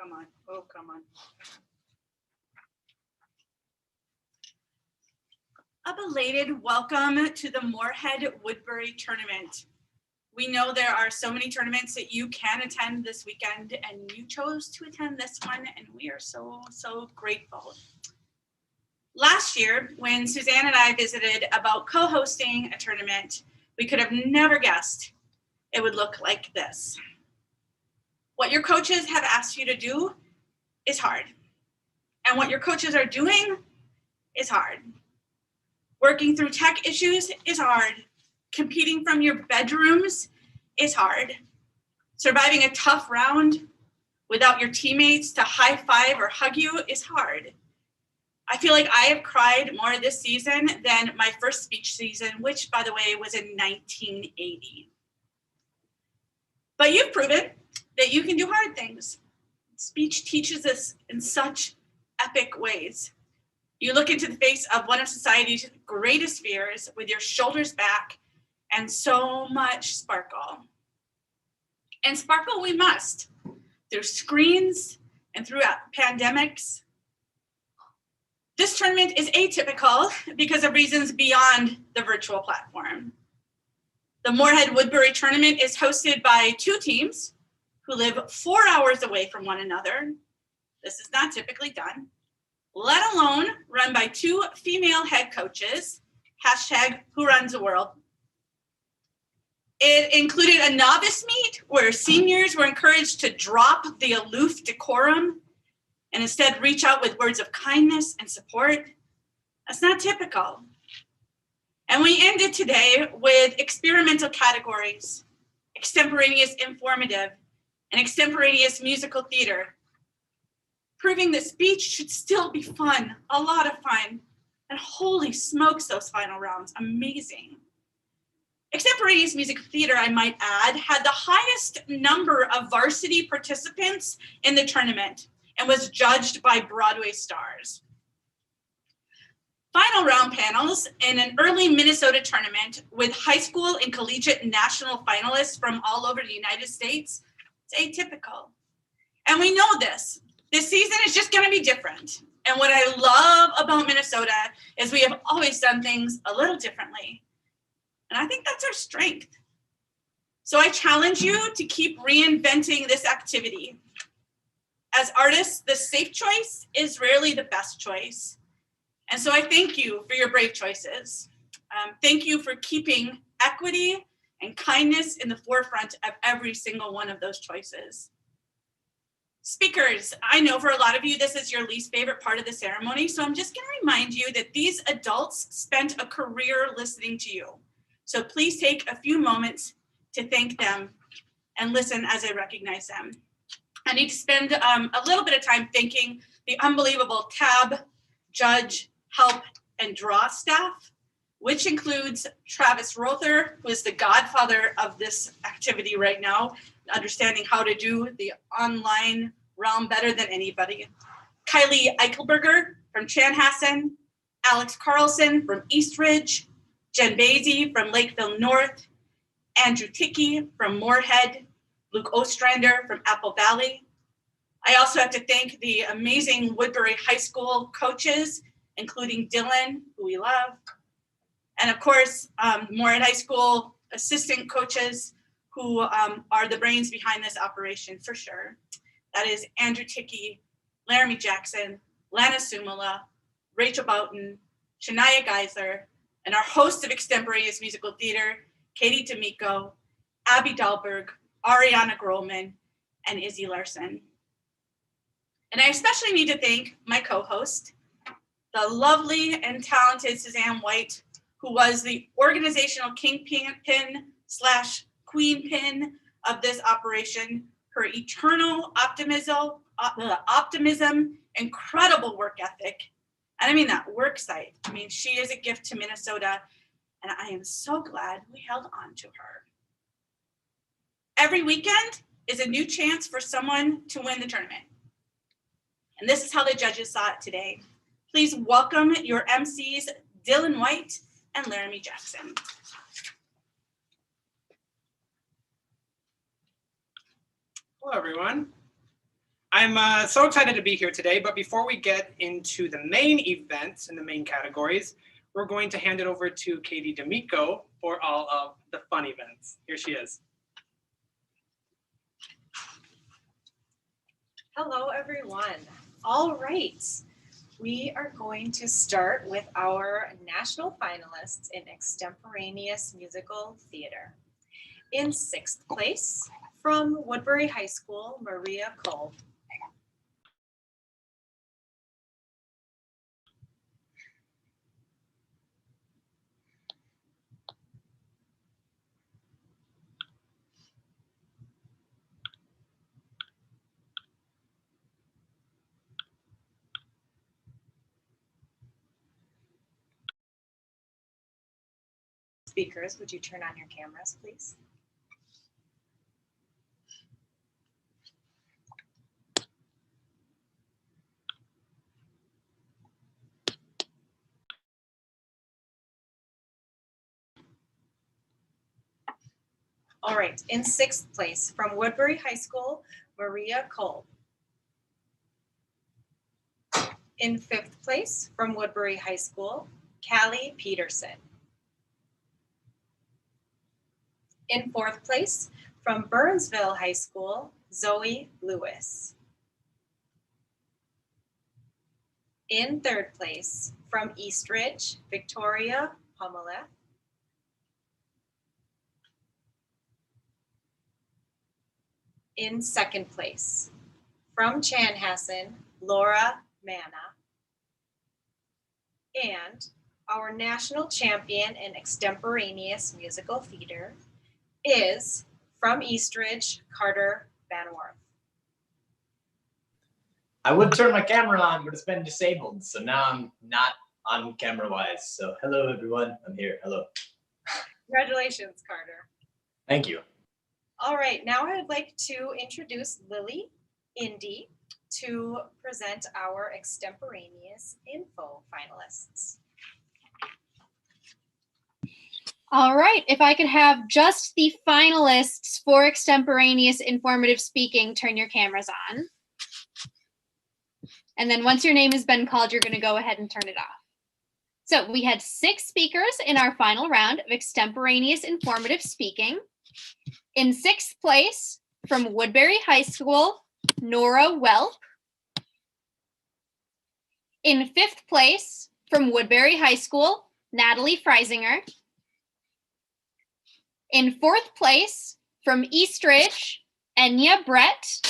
come on. Oh, come on. A belated welcome to the Moorhead Woodbury Tournament. We know there are so many tournaments that you can attend this weekend, and you chose to attend this one, and we are so grateful. Last year, when Suzanne and I visited about co-hosting a tournament, we could have never guessed it would look like this. What your coaches have asked you to do is hard. And what your coaches are doing is hard. Working through tech issues is hard. Competing from your bedrooms is hard. Surviving a tough round without your teammates to high five or hug you is hard. I feel like I have cried more this season than my first speech season, which, by the way, was in 1980. But you've proven that you can do hard things. Speech teaches us in such epic ways. You look into the face of one of society's greatest fears with your shoulders back and so much sparkle. And sparkle we must, through screens and through pandemics. This tournament is atypical because of reasons beyond the virtual platform. The Moorhead Woodbury Tournament is hosted by two teams who live 4 hours away from one another. This is not typically done, let alone run by two female head coaches, #WhoRunsTheWorld. It included a novice meet where seniors were encouraged to drop the aloof decorum and instead reach out with words of kindness and support. That's not typical. And we ended today with experimental categories, extemporaneous informative, and extemporaneous musical theater, proving that speech should still be fun, a lot of fun. And holy smokes, those final rounds, amazing. Extemporaneous musical theater, I might add, had the highest number of varsity participants in the tournament and was judged by Broadway stars. Final round panels in an early Minnesota tournament with high school and collegiate national finalists from all over the United States. It's atypical. And we know this. This season is just going to be different. And what I love about Minnesota is we have always done things a little differently. And I think that's our strength. So I challenge you to keep reinventing this activity. As artists, the safe choice is rarely the best choice. And so I thank you for your brave choices. Thank you for keeping equity and kindness in the forefront of every single one of those choices. Speakers, I know for a lot of you, this is your least favorite part of the ceremony. So I'm just going to remind you that these adults spent a career listening to you. So please take a few moments to thank them and listen as I recognize them. I need to spend a little bit of time thanking the unbelievable tab, judge, help, and draw staff, which includes Travis Rother, who is the godfather of this activity right now, understanding how to do the online realm better than anybody. Kylie Eichelberger from Chanhassen, Alex Carlson from Eastridge, Jen Basie from Lakeville North, Andrew Tickey from Moorhead, Luke Ostrander from Apple Valley. I also have to thank the amazing Woodbury High School coaches, including Dylan, who we love, and of course, Moorhead High School assistant coaches who are the brains behind this operation for sure. That is Andrew Tickey, Laramie Jackson, Lana Sumala, Rachel Boughton, Shania Geisler, and our host of extemporaneous musical theater, Katie D'Amico, Abby Dahlberg, Ariana Grolman, and Izzy Larson. And I especially need to thank my co-host, the lovely and talented Suzanne White, who was the organizational kingpin / queen pin of this operation. Her eternal optimism, incredible work ethic, and I mean that work site. I mean, she is a gift to Minnesota, and I am so glad we held on to her. Every weekend is a new chance for someone to win the tournament. And this is how the judges saw it today. Please welcome your MCs, Dylan White and Laramie Jackson. Hello, everyone. I'm so excited to be here today, but before we get into the main events and the main categories, we're going to hand it over to Katie D'Amico for all of the fun events. Here she is. Hello, everyone. All right. We are going to start with our national finalists in extemporaneous musical theater. In 6th place, from Woodbury High School, Maria Cole. Speakers, would you turn on your cameras, please? All right, in 6th place, from Woodbury High School, Maria Cole. In 5th place, from Woodbury High School, Callie Peterson. In 4th place, from Burnsville High School, Zoe Lewis. In 3rd place, from Eastridge, Victoria Pomeleth. In 2nd place, from Chanhassen, Laura Manna. And our national champion in extemporaneous musical theater is from Eastridge, Carter Banworth. I would turn my camera on, but it's been disabled, so now I'm not on camera-wise. So hello, everyone. I'm here. Hello. Congratulations, Carter. Thank you. All right, now I'd like to introduce Lily Indy to present our extemporaneous info finalists. All right, if I could have just the finalists for extemporaneous informative speaking, turn your cameras on. And then once your name has been called, you're going to go ahead and turn it off. So we had 6 speakers in our final round of extemporaneous informative speaking. In 6th place, from Woodbury High School, Nora Welp. In 5th place, from Woodbury High School, Natalie Freisinger. In 4th place, from Eastridge, Enya Brett.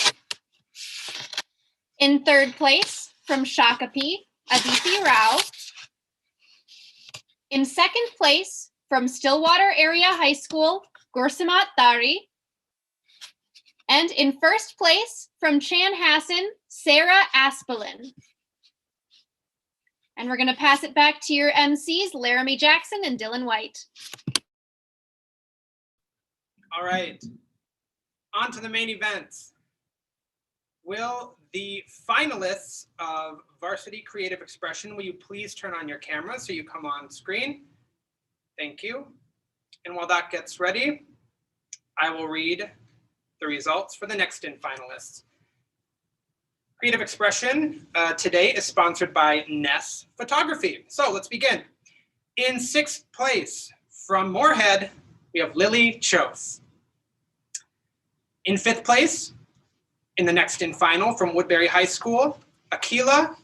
In 3rd place, from Shakopee, Aditi Rao. In 2nd place, from Stillwater Area High School, Gursamat Dari. And in 1st place, from Chanhassen, Sarah Aspelin. And we're going to pass it back to your MCs, Laramie Jackson and Dylan White. All right, on to the main events. Will the finalists of Varsity Creative Expression, will you please turn on your camera so you come on screen? Thank you. And while that gets ready, I will read the results for the next in finalists. Creative Expression today is sponsored by Ness Photography. So let's begin. In 6th place, from Moorhead, we have Lily Chose. In 5th place, in the next in final, from Woodbury High School, Akila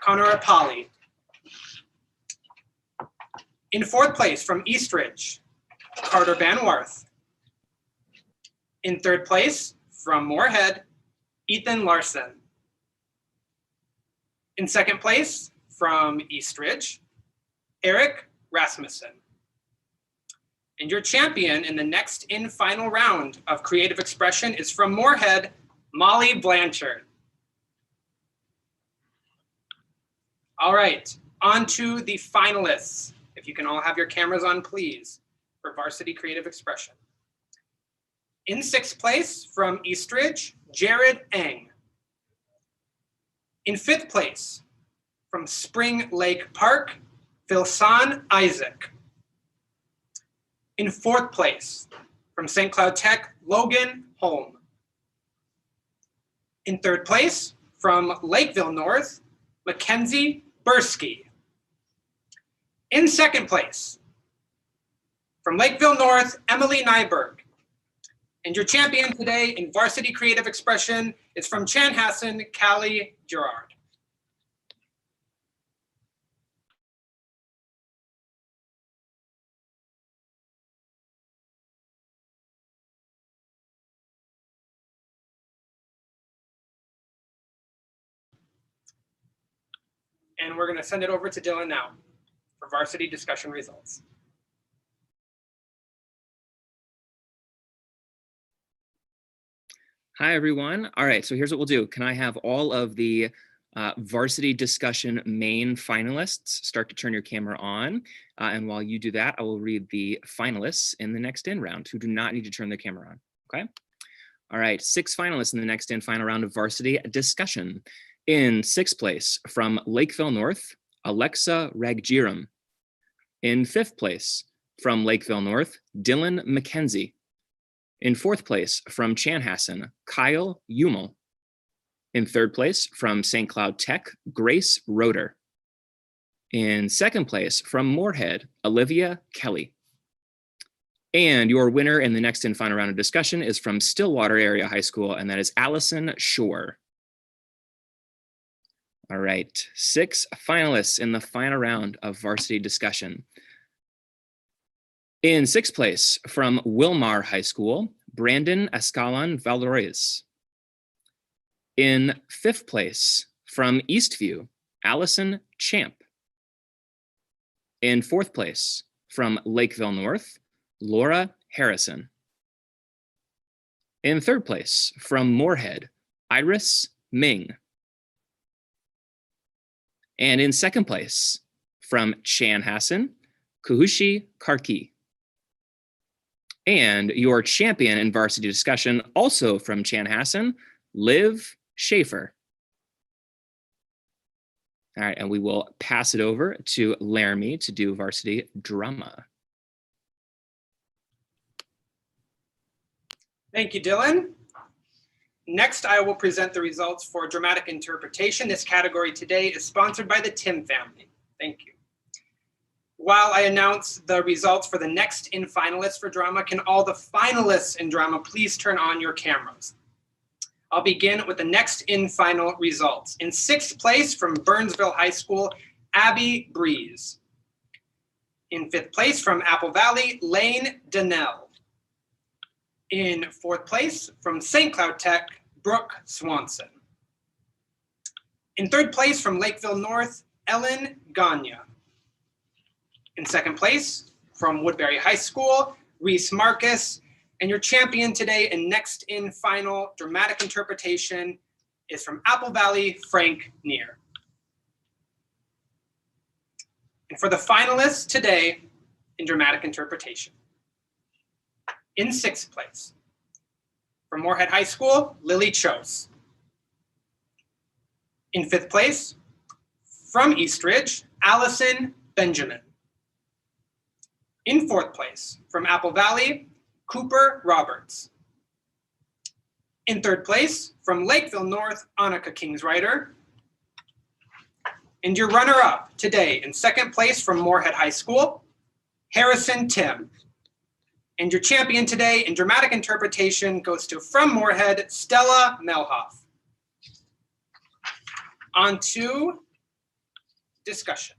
Konarapali. In 4th place, from Eastridge, Carter Banworth. In 3rd place, from Moorhead, Ethan Larson. In 2nd place, from Eastridge, Eric Rasmussen. And your champion in the next in final round of Creative Expression is from Moorhead, Molly Blanchard. All right, on to the finalists. If you can all have your cameras on, please, for Varsity Creative Expression. In 6th place, from Eastridge, Jared Eng. In 5th place, from Spring Lake Park, Philsan Isaac. In 4th place, from St. Cloud Tech, Logan Holm. In third place, from Lakeville North, Mackenzie Bursky. In second place, from Lakeville North, Emily Nyberg. And your champion today in Varsity Creative Expression is from Chanhassen, Callie Gerard. And we're going to send it over to Dylan now for varsity discussion results. Hi, everyone. All right, so here's what we'll do. Can I have all of the varsity discussion main finalists start to turn your camera on? And while you do that, I will read the finalists in the next in round who do not need to turn their camera on, okay? All right, 6 finalists in the next in final round of varsity discussion. In 6th place, from Lakeville North, Alexa Ragjiram. In 5th place, from Lakeville North, Dylan McKenzie. In 4th place, from Chanhassen, Kyle Umel. In 3rd place, from St. Cloud Tech, Grace Roeder. In 2nd place, from Moorhead, Olivia Kelly. And your winner in the next and final round of discussion is from Stillwater Area High School, and that is Allison Shore. All right, 6 finalists in the final round of varsity discussion. In 6th place, from Wilmar High School, Brandon Escalon Valdores. In 5th place, from Eastview, Allison Champ. In 4th place, from Lakeville North, Laura Harrison. In 3rd place, from Moorhead, Iris Ming. And in 2nd place, from Chanhassen, Kuhushi Karki. And your champion in varsity discussion, also from Chanhassen, Liv Schaefer. All right, and we will pass it over to Laramie to do varsity drama. Thank you, Dylan. Next, I will present the results for dramatic interpretation. This category today is sponsored by the Tim family. Thank you. While I announce the results for the next in finalists for drama, can all the finalists in drama please turn on your cameras? I'll begin with the next in final results. In 6th place from Burnsville High School, Abby Breeze. In 5th place from Apple Valley, Lane Donnell. In 4th place from St. Cloud Tech, Brooke Swanson. In 3rd place from Lakeville North, Ellen Gagne. In 2nd place from Woodbury High School, Reese Marcus. And your champion today and next in final dramatic interpretation is from Apple Valley, Frank Neer. And for the finalists today in dramatic interpretation. In 6th place, from Moorhead High School, Lily Chose. In 5th place, from Eastridge, Allison Benjamin. In 4th place, from Apple Valley, Cooper Roberts. In 3rd place, from Lakeville North, Annika Kingsrider. And your runner-up today in 2nd place from Moorhead High School, Harrison Tim. And your champion today in dramatic interpretation goes to from Moorhead, Stella Melhoff. On to discussion.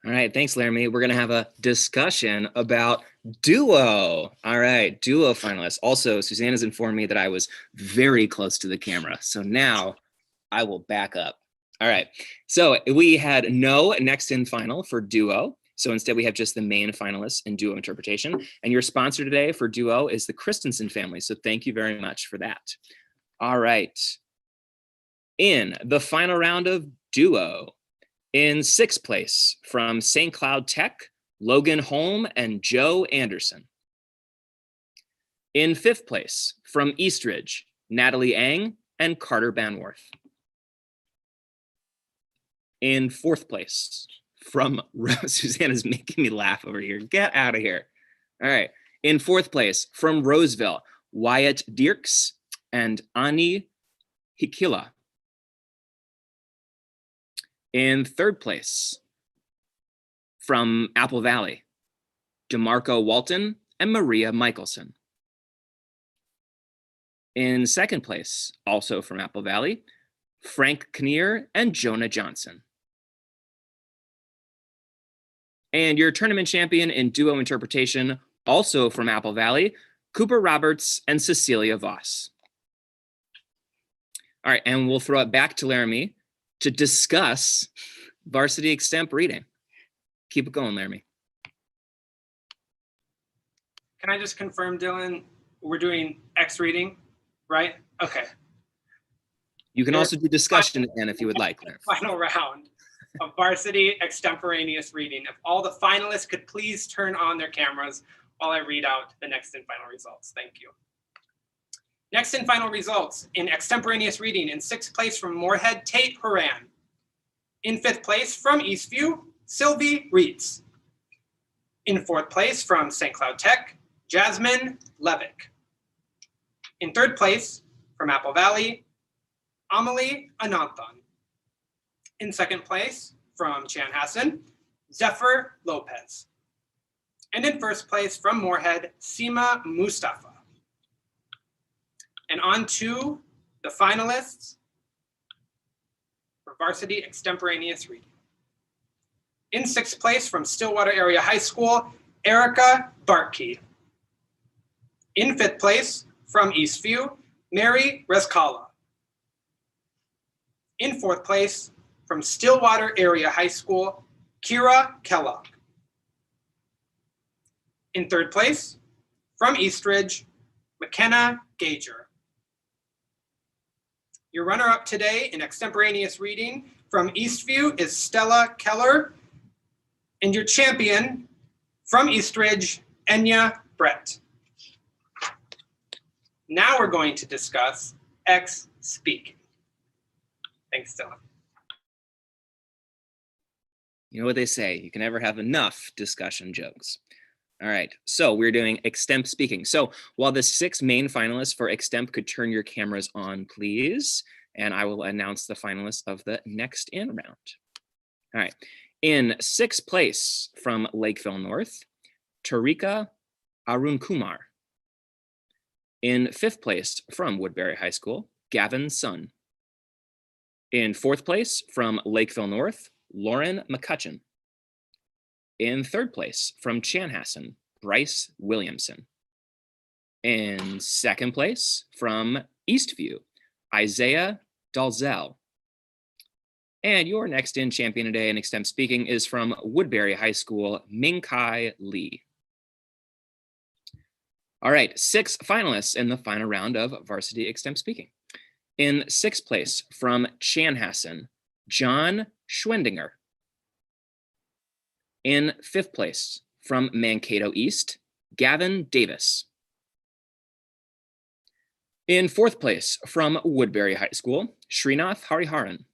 All right, thanks, Laramie. We're going to have a discussion about duo. All right, duo finalists. Also, Suzanne has informed me that I was very close to the camera. So now I will back up. All right, so we had no next in final for duo. So instead we have just the main finalists in duo interpretation. And your sponsor today for duo is the Christensen family. So thank you very much for that. All right. In the final round of duo, in 6th place from St. Cloud Tech, Logan Holm and Joe Anderson. In 5th place from Eastridge, Natalie Ang, and Carter Banworth. In fourth place, from Susanna's making me laugh over here. Get out of here. All right. In fourth place, from Roseville, Wyatt Dirks and Ani Hikila. In third place, from Apple Valley, DeMarco Walton and Maria Michelson. In second place, also from Apple Valley, Frank Kinnear and Jonah Johnson. And your tournament champion in duo interpretation, also from Apple Valley, Cooper Roberts and Cecilia Voss. All right, and we'll throw it back to Laramie to discuss varsity extemp reading. Keep it going, Laramie. Can I just confirm, Dylan, we're doing X reading, right? Okay. You can also do discussion again if you would like, Laramie. Final round of varsity extemporaneous reading. If all the finalists could please turn on their cameras while I read out the next and final results. Thank you. Next and final results in extemporaneous reading. In sixth place from Moorhead, Tate Horan. In fifth place from Eastview, Sylvie Reitz. In fourth place from St. Cloud Tech, Jasmine Levick. In third place from Apple Valley, Amelie Ananthan. In second place from Chanhassen, Zephyr Lopez. And in first place from Moorhead, Seema Mustafa. And on to the finalists for varsity extemporaneous reading. In sixth place from Stillwater Area High School, Erica Bartkey. In fifth place from Eastview, Mary Rescala. In fourth place from Stillwater Area High School, Kira Kellogg. In third place from Eastridge, McKenna Gager. Your runner-up today in extemporaneous reading from Eastview is Stella Keller, and your champion from Eastridge, Enya Brett. Now we're going to discuss X speaking. Thanks, Stella. You know what they say, you can never have enough discussion jokes. All right, so we're doing extemp speaking. So while the 6 main finalists for extemp could turn your cameras on, please, and I will announce the finalists of the next in round. All right, in 6th place from Lakeville North, Tarika Arun Kumar. In 5th place from Woodbury High School, Gavin Sun. In 4th place from Lakeville North, Lauren McCutcheon. In 3rd place from Chanhassen, Bryce Williamson. In 2nd place from Eastview, Isaiah Dalzell. And your next in champion today in extemp speaking is from Woodbury High School, Ming-Kai Lee. All right, 6 finalists in the final round of varsity extemp speaking. In 6th place from Chanhassen, John Schwendinger. In 5th place from Mankato East, Gavin Davis. In 4th place from Woodbury High School, Srinath Hariharan.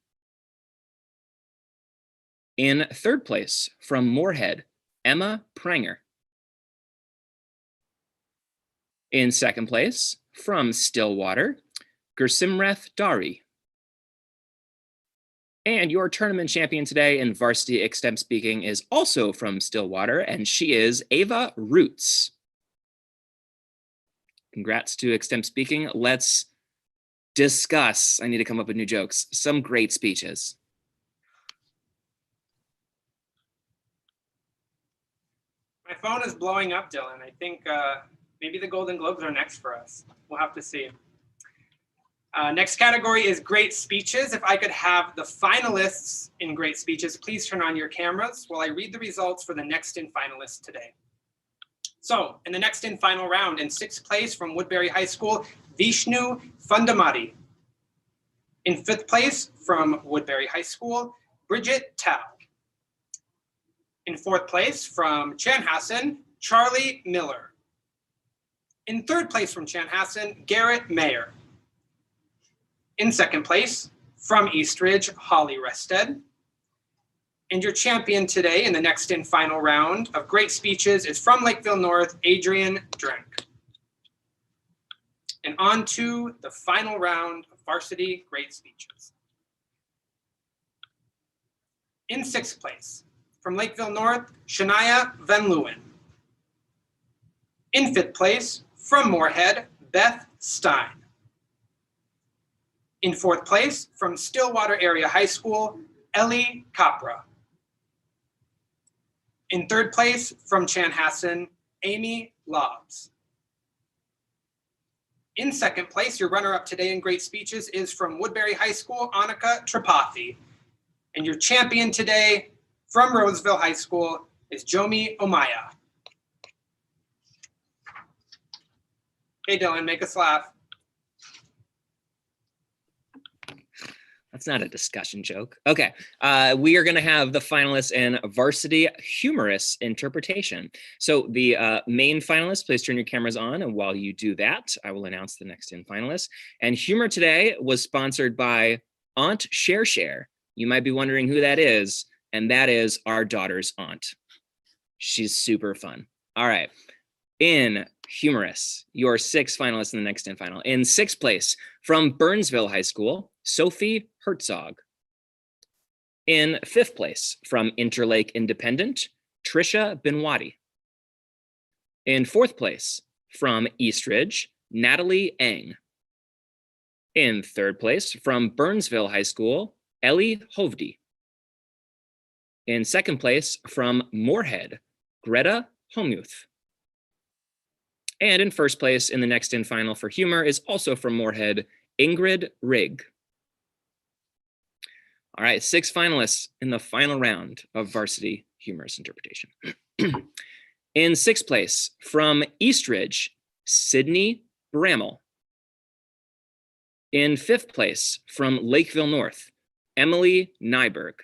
In 3rd place from Moorhead, Emma Pranger. In 2nd place from Stillwater, Gursimreth Dari. And your tournament champion today in varsity extemp speaking is also from Stillwater, and she is Ava Roots. Congrats to extemp speaking. Let's discuss, I need to come up with new jokes, some great speeches. My phone is blowing up, Dylan. I think maybe the Golden Globes are next for us. We'll have to see. Next category is great speeches. If I could have the finalists in great speeches, please turn on your cameras while I read the results for the next in finalists today. So in the next in final round, in 6th place from Woodbury High School, Vishnu Fundamati. In 5th place from Woodbury High School, Bridget Tao. In 4th place from Chanhassen, Charlie Miller. In 3rd place from Chanhassen, Garrett Mayer. In second place, from Eastridge, Holly Rested. And your champion today in the next in final round of great speeches is from Lakeville North, Adrian Drenk. And on to the final round of varsity great speeches. In sixth place, from Lakeville North, Shania Van Leeuwen. In fifth place, from Moorhead, Beth Stein. In fourth place, from Stillwater Area High School, Ellie Capra. In third place, from Chanhassen, Amy Lobbs. In second place, your runner-up today in great speeches is from Woodbury High School, Annika Tripathi. And your champion today from Roseville High School is Jomi Omaya. Hey, Dylan, make us laugh. That's not a discussion joke. Okay, we are going to have the finalists in varsity humorous interpretation. So the main finalists, please turn your cameras on. And while you do that, I will announce the next in finalists. And humor today was sponsored by Aunt Share Share. You might be wondering who that is. And that is our daughter's aunt. She's super fun. All right. In humorous, your 6 finalists in the next in final. In 6th place, from Burnsville High School, Sophie Herzog. In 5th place, from Interlake Independent, Trisha Benwadi. In 4th place, from Eastridge, Natalie Eng. In 3rd place, from Burnsville High School, Ellie Hovde. In 2nd place, from Moorhead, Greta Homuth. And in 1st place in the next in final for humor is also from Moorhead, Ingrid Rigg. All right, 6 finalists in the final round of varsity humorous interpretation. In 6th place, from Eastridge, Sydney Brammel. In 5th place, from Lakeville North, Emily Nyberg.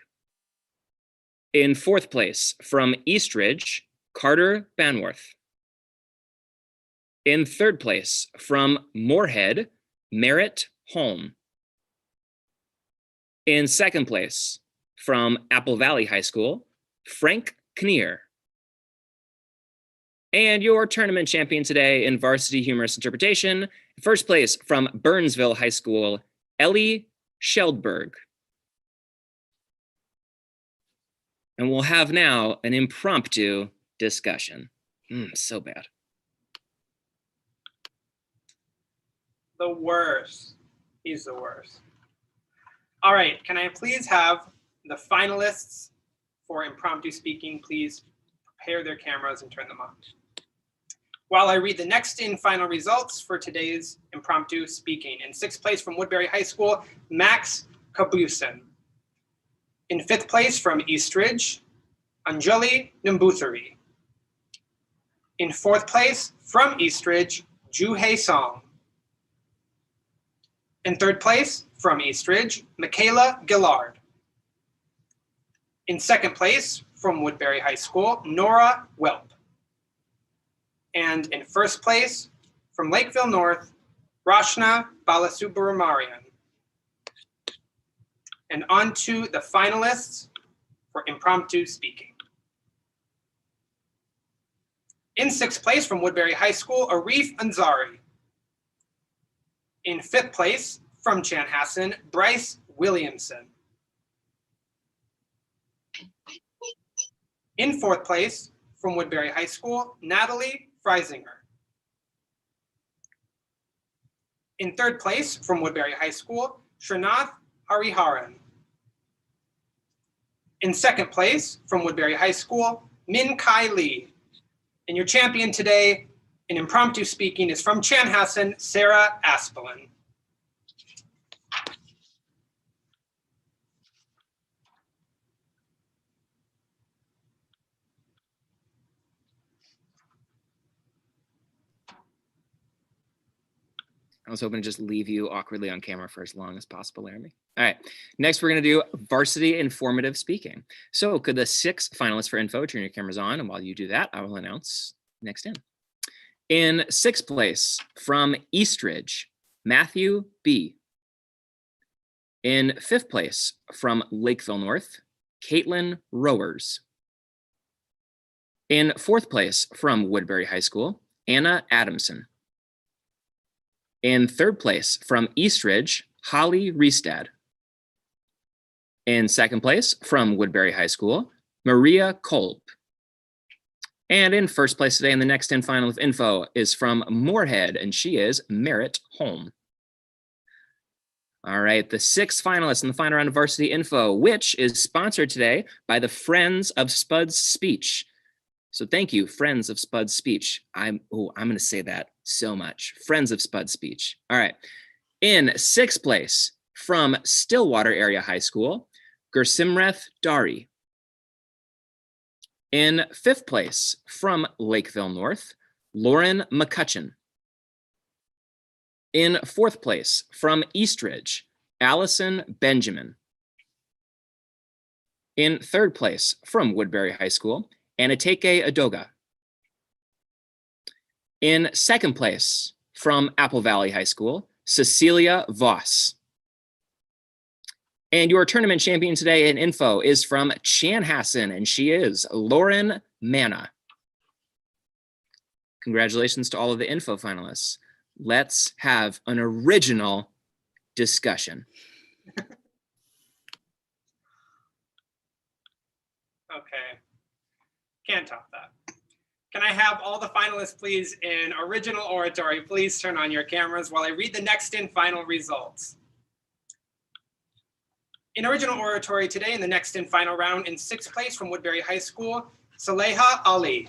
In 4th place, from Eastridge, Carter Banworth. In 3rd place, from Moorhead, Merritt Holm. In 2nd place, from Apple Valley High School, Frank Kinnear. And your tournament champion today in varsity humorous interpretation, 1st place from Burnsville High School, Ellie Sheldberg. And we'll have now an impromptu discussion. So bad. The worst. He's the worst. All right, can I please have the finalists for impromptu speaking please prepare their cameras and turn them on. While I read the next in final results for today's impromptu speaking. In 6th place from Woodbury High School, Max Kabusin. In 5th place from Eastridge, Anjali Nambuthari. In 4th place from Eastridge, Juhei Song. In 3rd place from Eastridge, Michaela Gillard. In 2nd place from Woodbury High School, Nora Welp. And in 1st place from Lakeville North, Rashna Balasubramarian. And on to the finalists for impromptu speaking. In 6th place from Woodbury High School, Arif Ansari. In 5th place from Chanhassen, Bryce Williamson. In 4th place from Woodbury High School, Natalie Freisinger. In 3rd place from Woodbury High School, Srinath Hariharan. In 2nd place from Woodbury High School, Min Kai Lee. And your champion today in impromptu speaking is from Chanhassen, Sarah Aspelin. I was hoping to just leave you awkwardly on camera for as long as possible, Laramie. All right, next we're gonna do varsity informative speaking. So could the 6 finalists for info turn your cameras on, and while you do that, I will announce next in. In 6th place from Eastridge, Matthew B. In fifth place, from Lakeville North, Caitlin Rowers. In fourth place, from Woodbury High School, Anna Adamson. In third place, from Eastridge, Holly Riestad. In second place, from Woodbury High School, Maria Kolb. And in first place today in the next in final of info is from Moorhead, and she is Merritt Holm. All right, the 6 finalists in the final round of Varsity Info, which is sponsored today by the Friends of Spud's Speech. So thank you, Friends of Spud's Speech. I'm going to say that so much. Friends of Spud's Speech. All right. In 6th place, from Stillwater Area High School, Gursimreth Dari. In 5th place, from Lakeville North, Lauren McCutcheon. In 4th place, from Eastridge, Allison Benjamin. In 3rd place, from Woodbury High School, Anateke Adoga. In 2nd place, from Apple Valley High School, Cecilia Voss. And your tournament champion today in info is from Chanhassen, and she is Lauren Manna. Congratulations to all of the info finalists. Let's have an original discussion. Okay, can't top that. Can I have all the finalists, please, in original oratory? Please turn on your cameras while I read the next in final results. In original oratory today in the next in final round, in 6th place from Woodbury High School, Saleha Ali.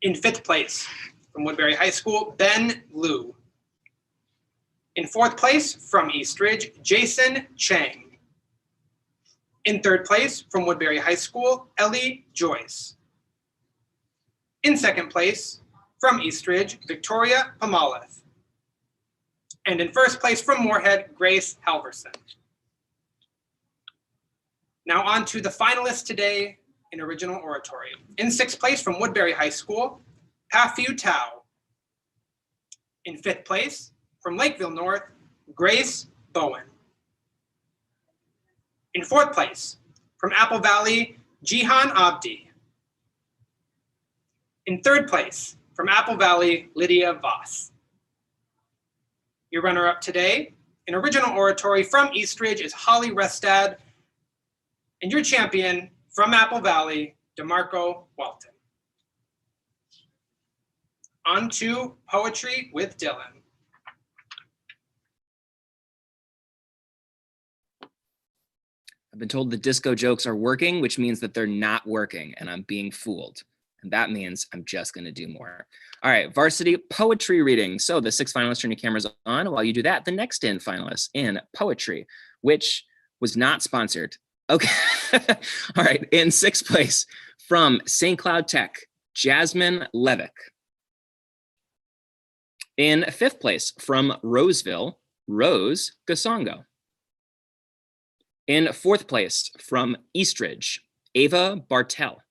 In 5th place from Woodbury High School, Ben Liu. In 4th place from Eastridge, Jason Chang. In 3rd place from Woodbury High School, Ellie Joyce. In 2nd place from Eastridge, Victoria Pamaleth. And in 1st place from Moorhead, Grace Halverson. Now on to the finalists today in original oratory. In 6th place from Woodbury High School, Pafu Tao. In 5th place from Lakeville North, Grace Bowen. In 4th place from Apple Valley, Jihan Abdi. In 3rd place from Apple Valley, Lydia Voss. Your runner-up today in original oratory from Eastridge is Holly Restad. And your champion from Apple Valley, DeMarco Walton. On to poetry with Dylan. I've been told the disco jokes are working, which means that they're not working, and I'm being fooled. And that means I'm just going to do more. All right, varsity poetry reading. So the 6 finalists, turn your cameras on. While you do that, the next in finalists in poetry, which was not sponsored. Okay. All right. In 6th place from St. Cloud Tech, Jasmine Levick. In 5th place from Roseville, Rose Gasongo. In 4th place from Eastridge, Ava Bartel.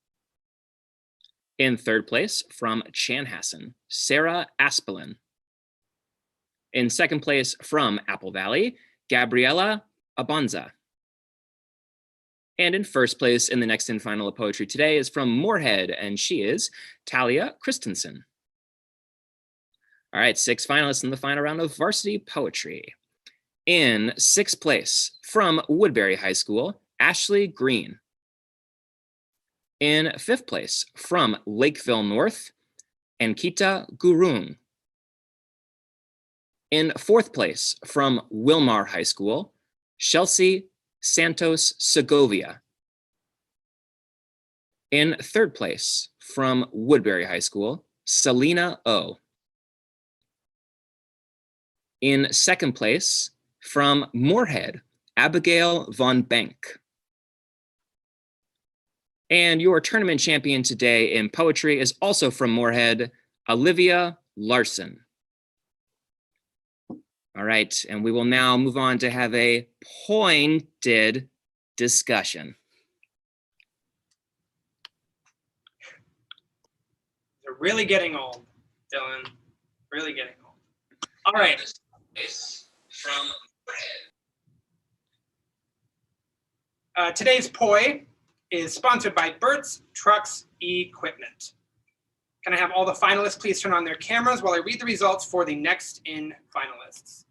In 3rd place from Chanhassen, Sarah Aspelin. In 2nd place from Apple Valley, Gabriela Abanza. And in 1st place in the next in final of poetry today is from Moorhead, and she is Talia Christensen. All right, 6 finalists in the final round of varsity poetry. In 6th place from Woodbury High School, Ashley Green. In 5th place from Lakeville North, Ankita Gurung. In 4th place from Wilmar High School, Chelsea Santos Segovia. In 3rd place from Woodbury High School, Selena O. In 2nd place from Moorhead, Abigail Von Bank. And your tournament champion today in poetry is also from Moorhead, Olivia Larson. All right, and we will now move on to have a pointed discussion. They're really getting old, Dylan. Really getting old. All right. Today's POI is sponsored by Bert's Trucks Equipment. Can I have all the finalists please turn on their cameras while I read the results for the next in finalists?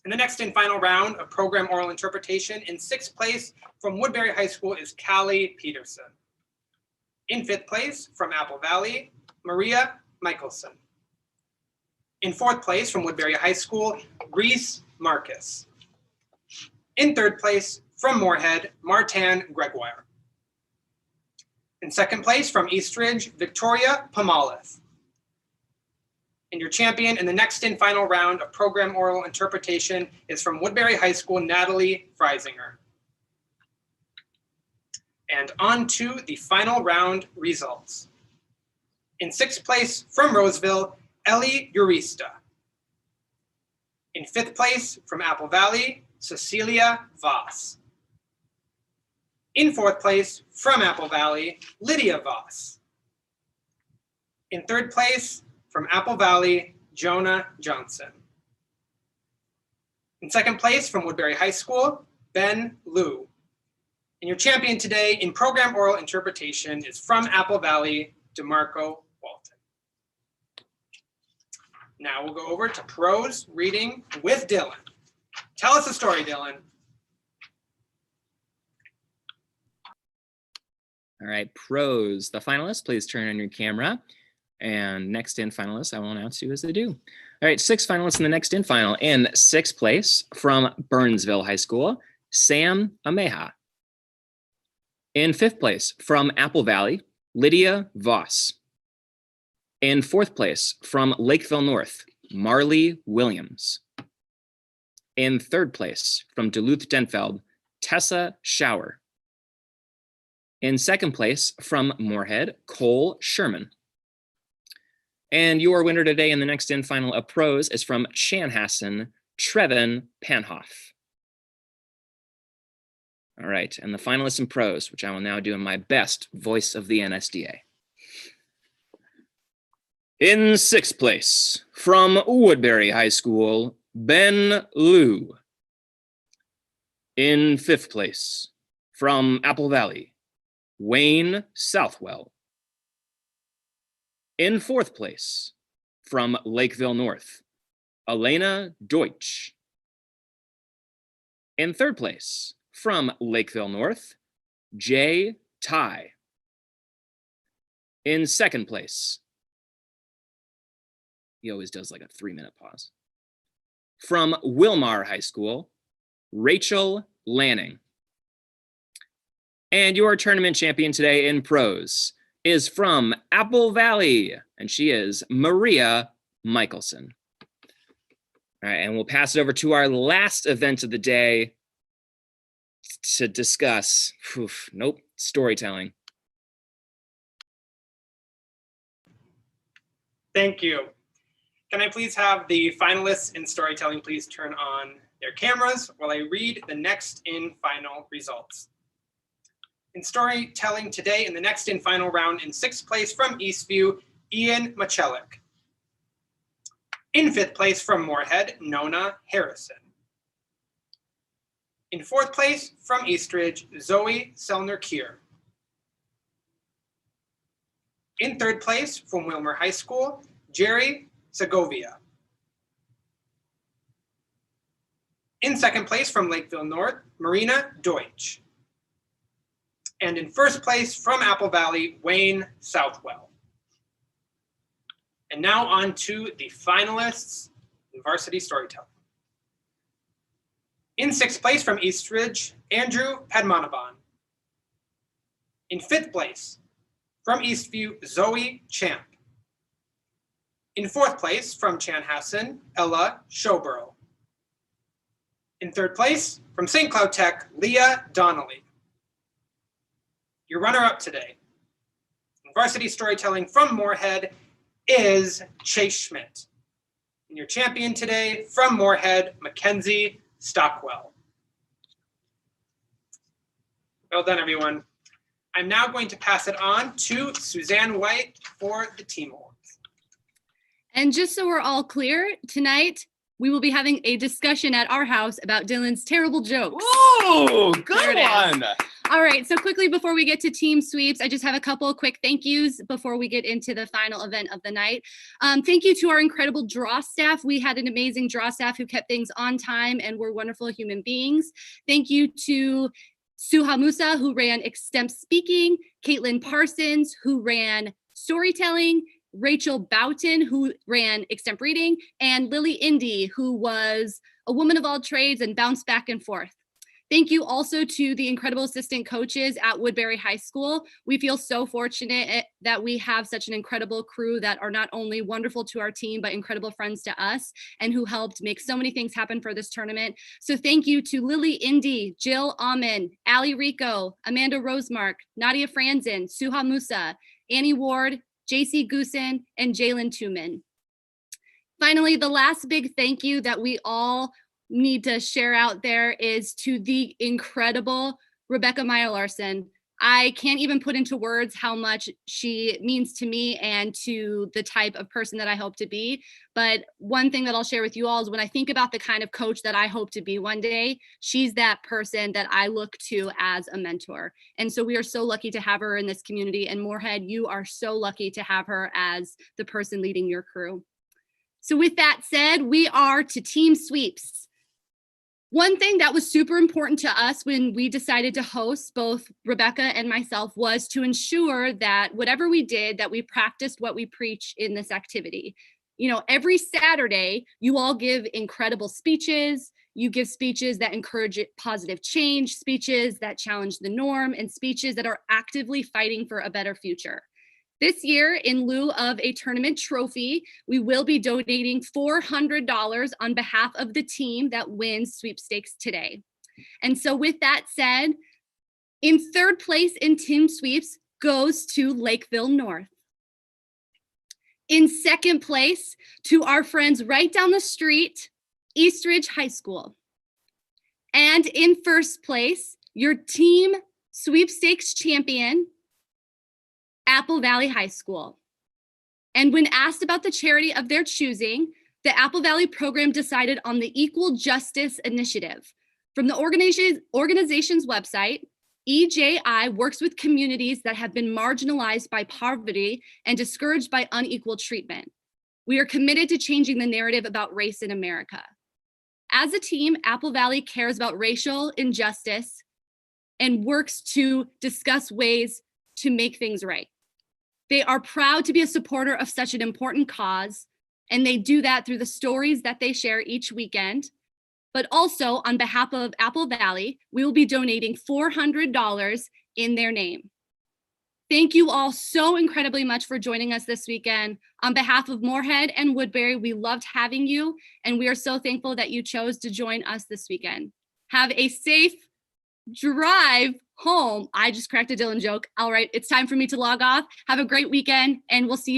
In the next in final round of program oral interpretation, in 6th place from Woodbury High School is Callie Peterson. In 5th place from Apple Valley, Maria Michelson. In 4th place from Woodbury High School, Reese Marcus. In 3rd place from Moorhead, Martin Gregoire. In 2nd place from Eastridge, Victoria Pomalith. And your champion in the next in final round of program oral interpretation is from Woodbury High School, Natalie Freisinger. And on to the final round results. In 6th place from Roseville, Ellie Urista. In 5th place from Apple Valley, Cecilia Voss. In 4th place from Apple Valley, Lydia Voss. In 3rd place from Apple Valley, Jonah Johnson. In 2nd place from Woodbury High School, Ben Liu. And your champion today in program oral interpretation is from Apple Valley, DeMarco Walton. Now we'll go over to prose reading with Dylan. Tell us a story, Dylan. All right, prose. The finalists, please turn on your camera. And next in finalists, I will announce you as they do. All right, 6 finalists in the next in final. In 6th place from Burnsville High School, Sam Ameha. In 5th place from Apple Valley, Lydia Voss. In 4th place from Lakeville North, Marley Williams. In 3rd place from Duluth-Denfeld, Tessa Schauer. In 2nd place from Moorhead, Cole Sherman. And your winner today in the next in final of prose is from Chanhassen, Trevin Panhoff. All right, and the finalists in prose, which I will now do in my best voice of the NSDA. In 6th place from Woodbury High School, Ben Liu. In 5th place from Apple Valley, Wayne Southwell. In 4th place from Lakeville North, Elena Deutsch. In 3rd place from Lakeville North, Jay Ty. In 2nd place, he always does like a 3-minute pause, from Wilmar High School, Rachel Lanning. And your tournament champion today in prose is from Apple Valley, and she is Maria Michelson. All right, and we'll pass it over to our last event of the day to discuss, storytelling. Thank you. Can I please have the finalists in storytelling please turn on their cameras while I read the next in final results. In storytelling today in the next in final round, in 6th place from Eastview, Ian Machelik. In 5th place from Moorhead, Nona Harrison. In 4th place from Eastridge, Zoe Selner-Kier. In 3rd place from Wilmer High School, Jerry Segovia. In 2nd place from Lakeville North, Marina Deutsch. And in 1st place from Apple Valley, Wayne Southwell. And now on to the finalists in varsity storytelling. In 6th place from Eastridge, Andrew Padmanabhan. In 5th place from Eastview, Zoe Champ. In 4th place from Chanhassen, Ella Showborough. In 3rd place from St. Cloud Tech, Leah Donnelly. Your runner-up today in varsity storytelling from Moorhead is Chase Schmidt. And your champion today from Moorhead, Mackenzie Stockwell. Well done, everyone. I'm now going to pass it on to Suzanne White for the team awards. And just so we're all clear, tonight, we will be having a discussion at our house about Dylan's terrible jokes. Ooh, There good it is. one. All right, so quickly before we get to team sweeps, I just have a couple of quick thank yous before we get into the final event of the night. Thank you to our incredible draw staff. We had an amazing draw staff who kept things on time and were wonderful human beings. Thank you to Suha Musa, who ran Extemp Speaking, Caitlin Parsons, who ran Storytelling, Rachel Boughton, who ran Extemp Reading, and Lily Indy, who was a woman of all trades and bounced back and forth. Thank you also to the incredible assistant coaches at Woodbury High School. We feel so fortunate that we have such an incredible crew that are not only wonderful to our team, but incredible friends to us and who helped make so many things happen for this tournament. So thank you to Lily Indy, Jill Amon, Ali Rico, Amanda Rosemark, Nadia Franzen, Suha Musa, Annie Ward, JC Goosen, and Jalen Tuman. Finally, the last big thank you that we all need to share out there is to the incredible Rebecca Meyer Larson. I can't even put into words how much she means to me and to the type of person that I hope to be. But one thing that I'll share with you all is when I think about the kind of coach that I hope to be one day, she's that person that I look to as a mentor. And so we are so lucky to have her in this community. And Moorhead, you are so lucky to have her as the person leading your crew. So with that said, we are to team sweeps. One thing that was super important to us when we decided to host both Rebecca and myself was to ensure that whatever we did, that we practiced what we preach in this activity. You know, every Saturday, you all give incredible speeches. You give speeches that encourage positive change, speeches that challenge the norm, and speeches that are actively fighting for a better future. This year, in lieu of a tournament trophy, we will be donating $400 on behalf of the team that wins sweepstakes today. And so with that said, in third place in team sweeps goes to Lakeville North. In second place, to our friends right down the street, Eastridge High School. And in first place, your team sweepstakes champion, Apple Valley High School. And when asked about the charity of their choosing, the Apple Valley program decided on the Equal Justice Initiative. From the organization's website, EJI works with communities that have been marginalized by poverty and discouraged by unequal treatment. We are committed to changing the narrative about race in America. As a team, Apple Valley cares about racial injustice and works to discuss ways to make things right. They are proud to be a supporter of such an important cause, and they do that through the stories that they share each weekend. But also, on behalf of Apple Valley, we will be donating $400 in their name. Thank you all so incredibly much for joining us this weekend. On behalf of Moorhead and Woodbury, we loved having you, and we are so thankful that you chose to join us this weekend. Have a safe drive home. I just cracked a Dylan joke. All right, it's time for me to log off. Have a great weekend, and we'll see you